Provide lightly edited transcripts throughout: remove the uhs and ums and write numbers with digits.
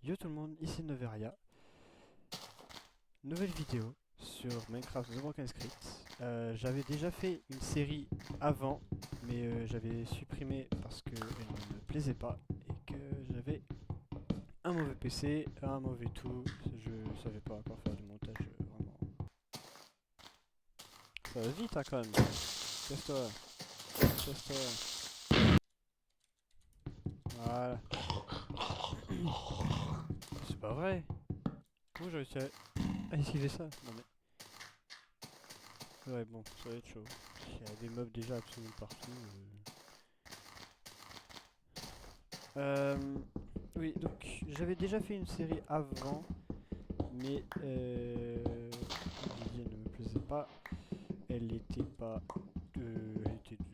Yo tout le monde, ici Noveria. Nouvelle vidéo sur Minecraft The Broken Script. J'avais déjà fait une série avant, mais j'avais supprimé parce qu'elle ne me plaisait pas et que j'avais un mauvais PC, un mauvais tout. Je savais pas encore faire du montage, vraiment. Ça va vite hein, quand même. Casse-toi. Casse-toi. Voilà. C'est pas vrai. Comment j'ai réussi à esquiver ça? Non mais... Ouais bon, ça va être chaud. Il y a des mobs déjà absolument partout. Oui, donc j'avais déjà fait une série avant, mais Lily, elle ne me plaisait pas. Elle était pas elle était de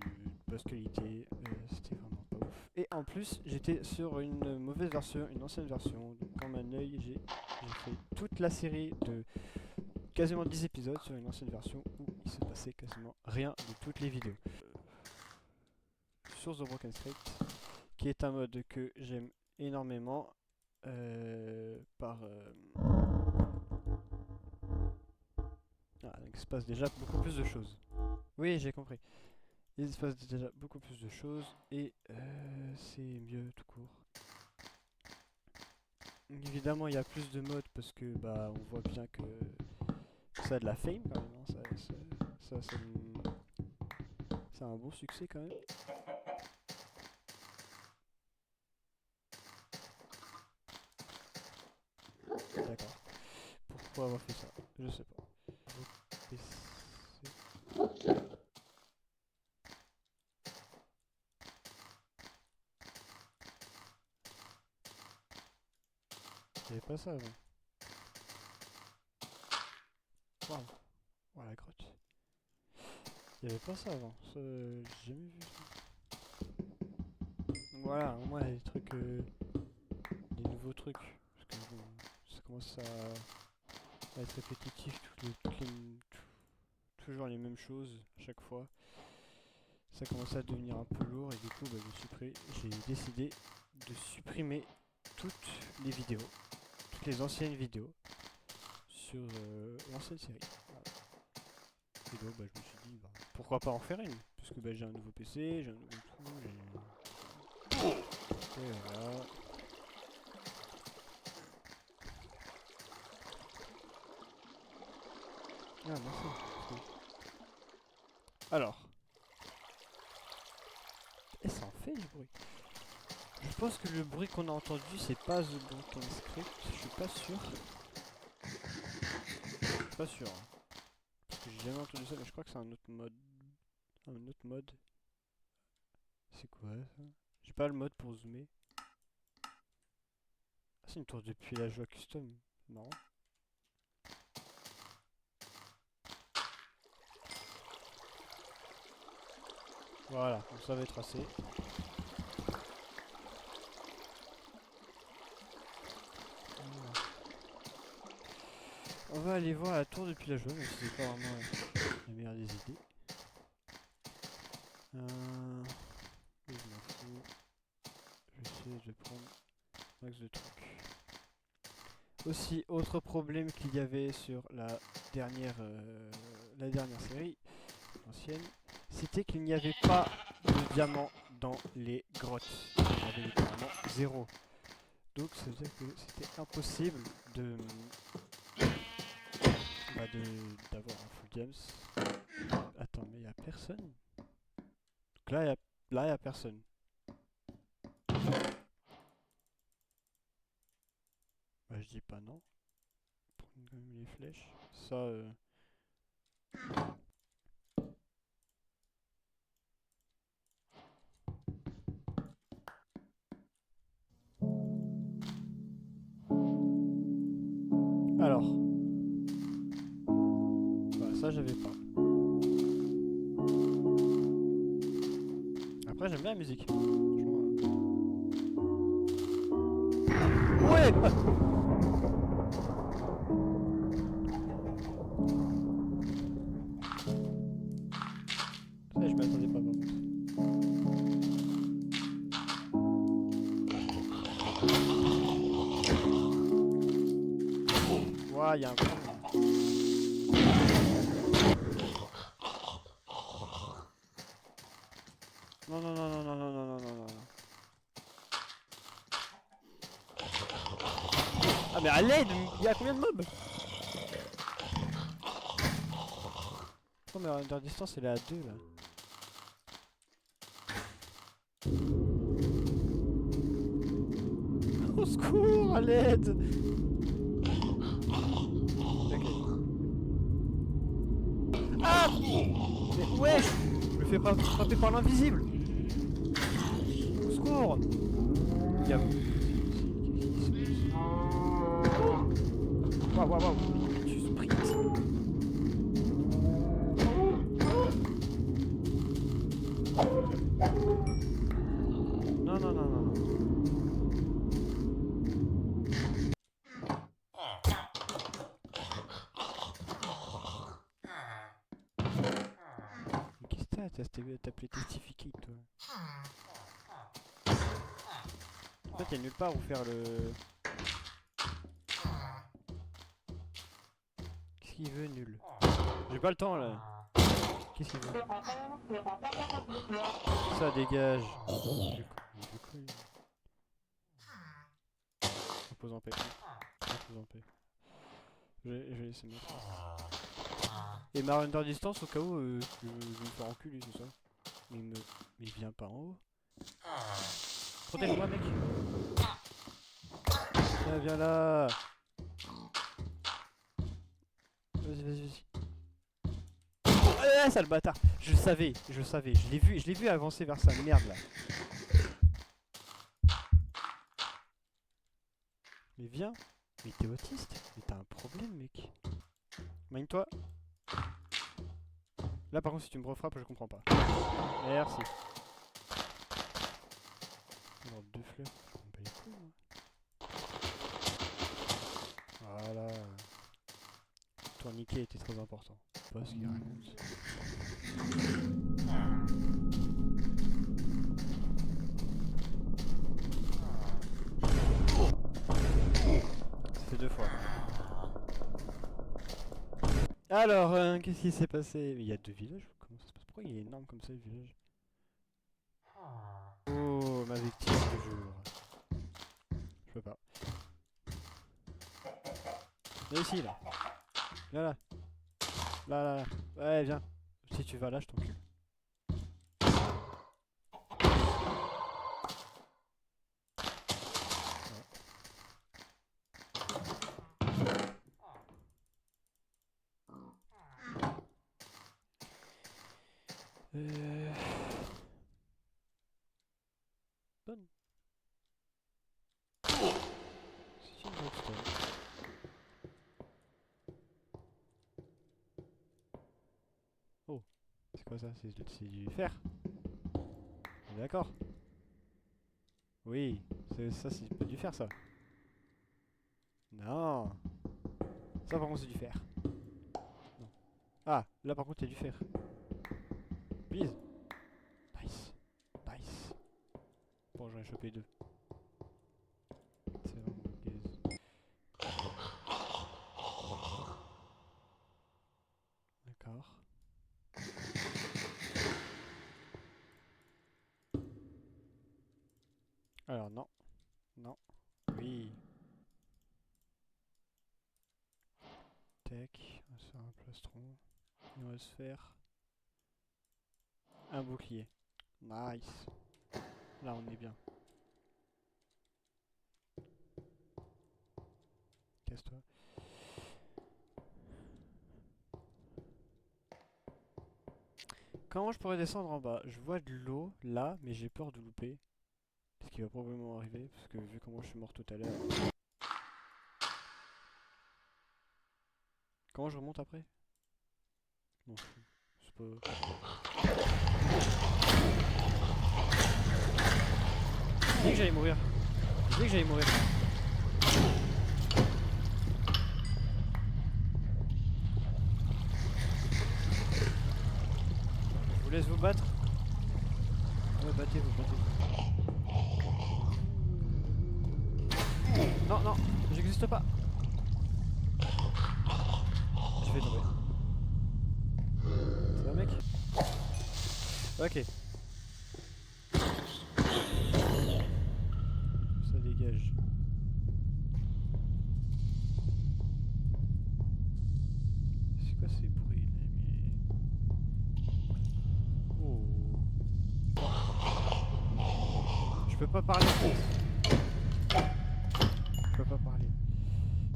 basse qualité, c'était vraiment pas ouf. Et en plus, j'étais sur une mauvaise version, une ancienne version. Donc en un œil, j'ai fait toute la série de quasiment 10 épisodes sur une ancienne version où il se passait quasiment rien de toutes les vidéos. Sur The Broken Script, qui est un mode que j'aime énormément Ah, donc il se passe déjà beaucoup plus de choses. Oui, j'ai compris. Il se passe déjà beaucoup plus de choses et c'est mieux tout court. Évidemment, il y a plus de modes parce que bah on voit bien que ça a de la fame quand même. Hein. Ça a un bon succès quand même. D'accord. Pourquoi avoir fait ça? Je sais pas. Il n'y avait pas ça avant. Waouh. Voilà la grotte. Il n'y avait pas ça avant. Ça, j'ai jamais vu ça. Voilà, au moins il y a des trucs, des nouveaux trucs. Parce que bon, ça commence à être répétitif, toujours les mêmes choses à chaque fois. Ça commence à devenir un peu lourd et du coup bah, j'ai décidé de supprimer toutes les vidéos, toutes les anciennes vidéos sur l'ancienne série. Voilà. Et donc bah, je me suis dit bah, pourquoi pas en faire une, puisque bah, j'ai un nouveau PC, j'ai un nouveau tout, et voilà. Ah merci. Alors, et ça en fait du bruit. Je pense que le bruit qu'on a entendu c'est pas The Broken Script, je suis pas sûr. Je suis pas sûr. Hein. Parce que j'ai jamais entendu ça, mais je crois que c'est un autre mode. Un autre mode. C'est quoi ça? J'ai pas le mode pour zoomer. Ah, c'est une tour de pillageois custom. C'est marrant. Voilà, donc ça va être assez. Voilà. On va aller voir la tour de pillageois, même si c'est pas vraiment la meilleure des idées. Je m'en fous. Je vais prendre max de trucs. Aussi, autre problème qu'il y avait sur la dernière série, ancienne, c'était qu'il n'y avait pas de diamants dans les grottes. Il y en avait littéralement zéro. Donc ça veut dire que c'était impossible d'avoir un full gems. Attends, mais il n'y a personne. Donc là, il y a personne. Bah, je dis pas non. Prendre quand même les flèches. Ça, Alors. Bah, ça, j'avais pas. Après, j'aime bien la musique. Ouais. Ça, je m'y attendais pas, par contre. Ouah, il y a un problème. Non, non, non, non, non, non, non, non, non, non. Ah mais à l'aide, il y a combien de mobs? Oh mais leur distance elle est à 2 là. Au secours, à l'aide. Ok. Ah mais ouais, je me fais pas frapper par l'invisible. Au secours. Il y a... Waouh, waouh, waouh. Tu sprints. Non, non, non, non, non. Mais qu'est-ce que t'as appelé Testificate toi? En fait, y'a nulle part où faire le... Qu'est-ce qu'il veut, nul? J'ai pas le temps là. Qu'est-ce qu'il veut? Ça dégage. Repose en paix. Repose en paix. Je vais laisser mettre. Et ma render distance au cas où je me fais enculer, c'est ça. Mais il vient pas en haut. Protège-moi, mec. Ah, viens là. Vas-y, vas-y, vas-y. Ah, sale bâtard. Je savais. Je l'ai vu avancer vers sa merde là. Mais viens. Mais t'es autiste. Mais t'as un problème, mec. Mine-toi. Là, par contre, si tu me refrappes, je comprends pas. Merci. Alors, 2 fleurs. Je m'en bats les couilles, moi. Voilà. Tourniquet était très important. Pas ce qu'il raconte. Ça fait 2 fois. Alors, qu'est-ce qui s'est passé? Il y a 2 villages? Comment ça se passe? Pourquoi il est énorme comme ça, le village? Oh, ma victime du jour. Je peux pas. Viens ici, là. Viens là. Là, là, là. Ouais, viens. Si tu vas là, je t'encule. Bonne. C'est une redstone. Oh, c'est quoi ça? C'est du fer. D'accord. Oui, ça c'est pas du fer ça. Non. Ça par contre c'est du fer. Non. Ah, là par contre il y a du fer. Please. Nice. Nice. Bon, j'en ai chopé 2. C'est vraiment gaze. D'accord. Alors non. Non. Oui. Tech. On va se faire un plastron. Et on va se faire un bouclier. Nice. Là on est bien. Casse-toi. Comment je pourrais descendre en bas? Je vois de l'eau là, mais j'ai peur de louper. Ce qui va probablement arriver, parce que vu comment je suis mort tout à l'heure. Comment je remonte après? Non, c'est pas... J'ai dit que j'allais mourir. J'ai dit que j'allais mourir. Je vous laisse vous battre. Ouais, battez-vous, battez-vous. Non, non, j'existe pas. fait tomber. Ça va, mec? Ok. Ça dégage. C'est quoi ces bruits là? Mais... Oh. Je peux pas parler. Je peux pas parler.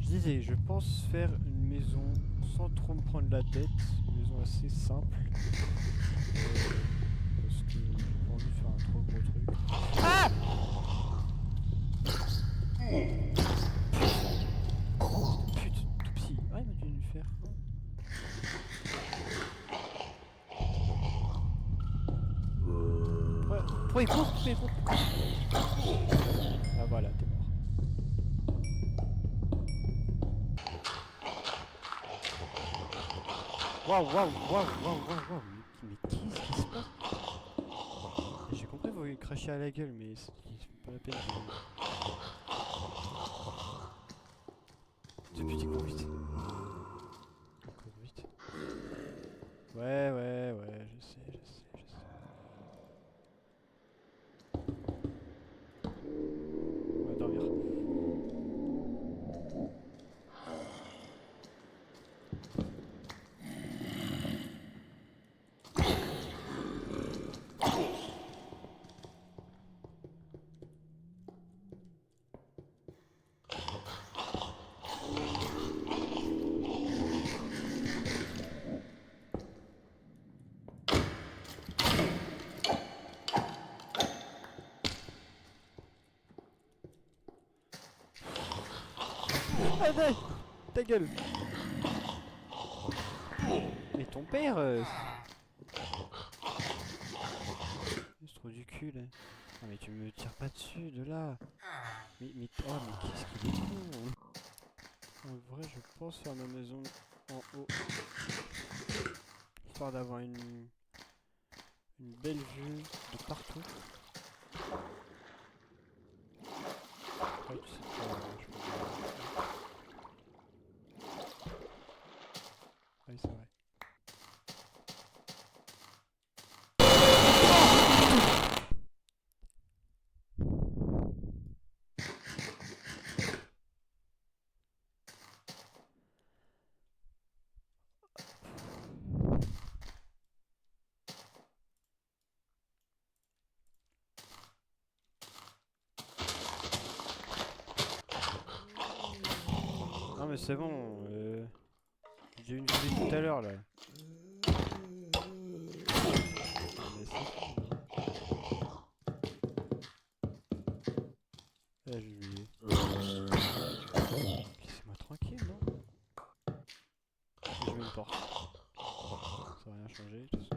Je disais, je pense faire une maison sans trop me prendre la tête. Une maison assez simple. Parce que j'ai pas envie de faire un trop gros truc. Ah! Putain, tout psy. Ah, il m'a dû le faire. Pourquoi il court? Pourquoi il court? Ah voilà, t'es mort. Waouh, waouh, waouh, waouh, waouh, waouh. Mais qu'est-ce qui se passe? J'ai compris, vous lui cracher à la gueule, mais c'est pas la peine de... Depuis, il court vite. Il court vite. Ouais, ouais, ouais, je sais, je sais, je sais. On va dormir. Allez, ta gueule. Mais ton père c'est trop du cul là. Ah mais tu me tires pas dessus de là. Mais oh mais qu'est-ce qu'il est con. En vrai je pense faire ma maison en haut. Histoire d'avoir une belle vue de partout. Après tu sais pas, je peux... Oui c'est vrai. Non mais c'est bon, j'ai une visée tout à l'heure là. Non, mais c'est fou. Là je lui... Laissez-moi tranquille non? Je mets une porte. Ça va rien changer. De toute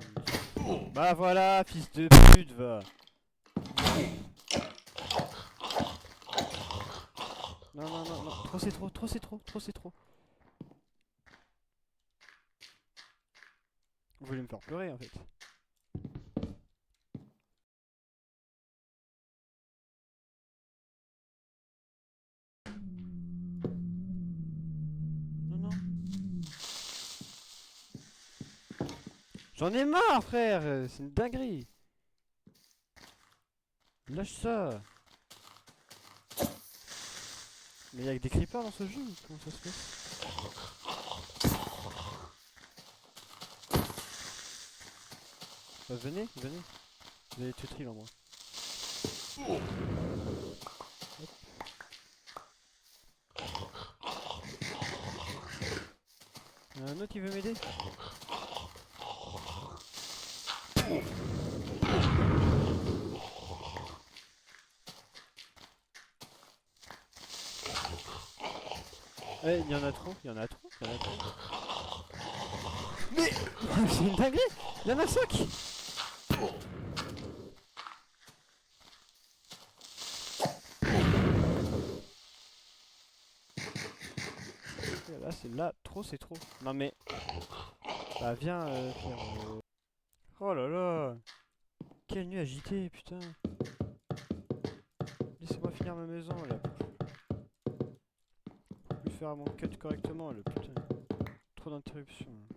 façon... Bah voilà, fils de pute va. Non non non non, trop c'est trop, trop c'est trop, trop c'est trop. Vous voulez me faire pleurer en fait. Non non. J'en ai marre frère, c'est une dinguerie. Lâche ça. Mais y'a que des creepers dans ce jeu ou comment ça se fait? Bah venez, venez. Vous avez tuerie en moi. Hop. Y'en a un autre qui veut m'aider? Eh, y'en a trop, y'en a trop, y'en a trop. Mais c'est une dinguerie! Y'en a 5! Là c'est là, trop c'est trop. Non mais... Bah viens Pierre. Oh là là! Quelle nuit agitée, putain! Laissez-moi finir ma maison là. Pour plus faire mon cut correctement le putain. trop d'interruptions.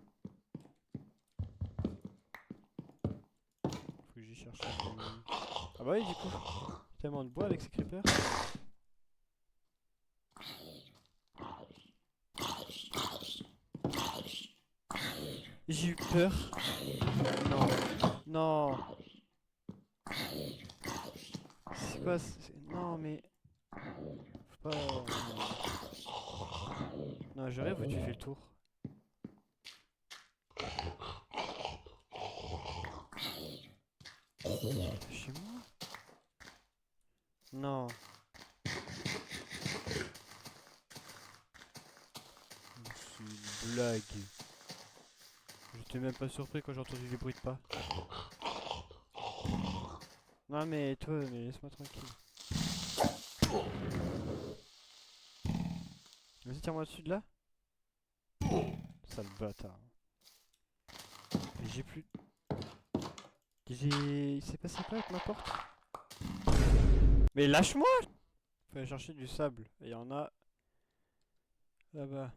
Faut que j'y cherche. Ah bah oui, du coup. Tellement de bois avec ces creepers. J'ai eu peur. Non. Non. C'est quoi Non mais... Faut pas... Non, je rêve où tu fais le tour. Chez moi? Non. C'est une blague. J'étais même pas surpris quand j'ai entendu les bruits de pas. Non mais toi, mais laisse-moi tranquille. Vas-y, tire-moi dessus de là. Sale bâtard. Mais j'ai plus... Il s'est passé quoi avec ma porte? Mais lâche-moi! Faut aller chercher du sable. Et il y en a... là-bas.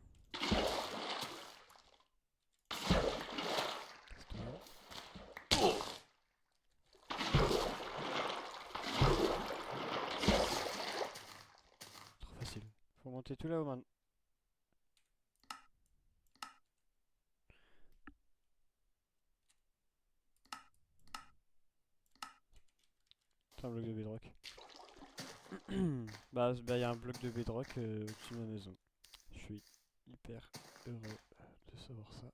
Trop facile. Faut monter tout là-haut maintenant. C'est un bloc de bedrock. Bah, y a un bloc de bedrock au-dessus de ma maison. Je suis hyper heureux de savoir ça.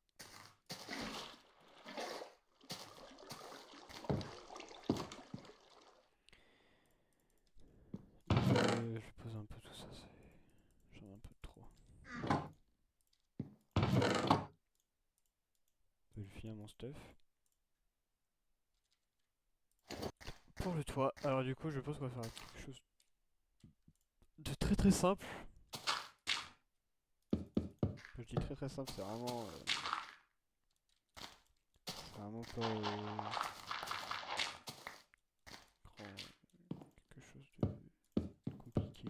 Je pose un peu tout ça, j'en ai un peu trop. Je vais finir mon stuff. Pour le toit, alors du coup je pense qu'on va faire quelque chose de très très simple. Quand je dis très très simple, c'est vraiment pas quelque chose de compliqué.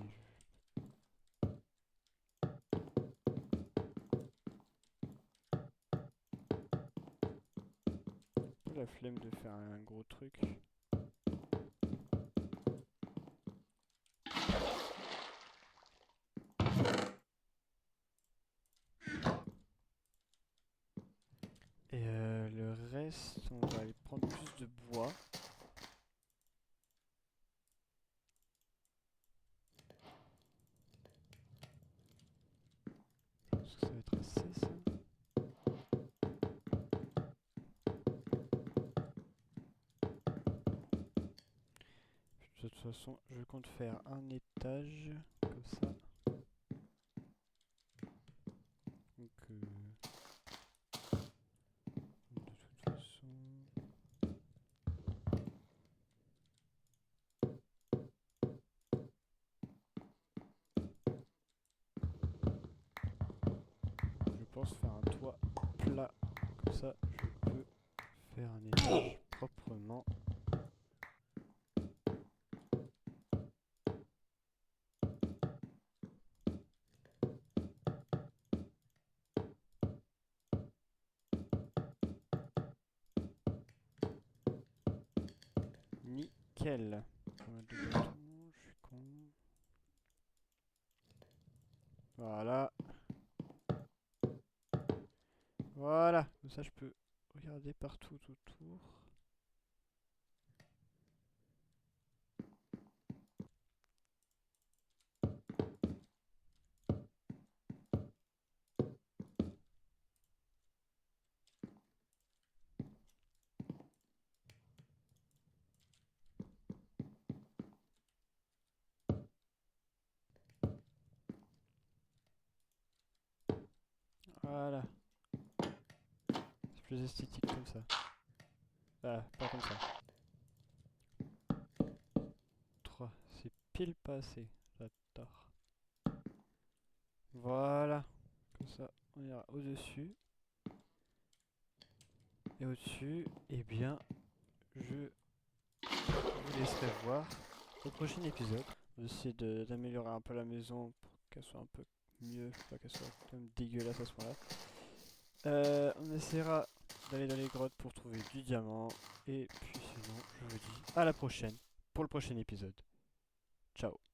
J'ai la flemme de faire un gros truc. Et le reste, on va aller prendre plus de bois. Je pense que ça va être assez ça. De toute façon, je compte faire un étage comme ça. Donc, de toute façon... Je pense faire un toit plat. Comme ça, je peux faire un étage proprement. Nickel. Pas mal de béton, je suis con. Voilà. Voilà. Comme ça, je peux regarder partout autour. Voilà. C'est plus esthétique comme ça. Ah, pas comme ça. 3, c'est pile pas assez. J'adore. Voilà. Comme ça, on ira au-dessus. Et au-dessus, eh bien, je vous laisserai voir au prochain épisode. On va essayer d'améliorer un peu la maison pour qu'elle soit un peu mieux, pas qu'elle soit comme dégueulasse à ce moment-là. On essaiera d'aller dans les grottes pour trouver du diamant. Et puis sinon, je vous dis à la prochaine pour le prochain épisode. Ciao.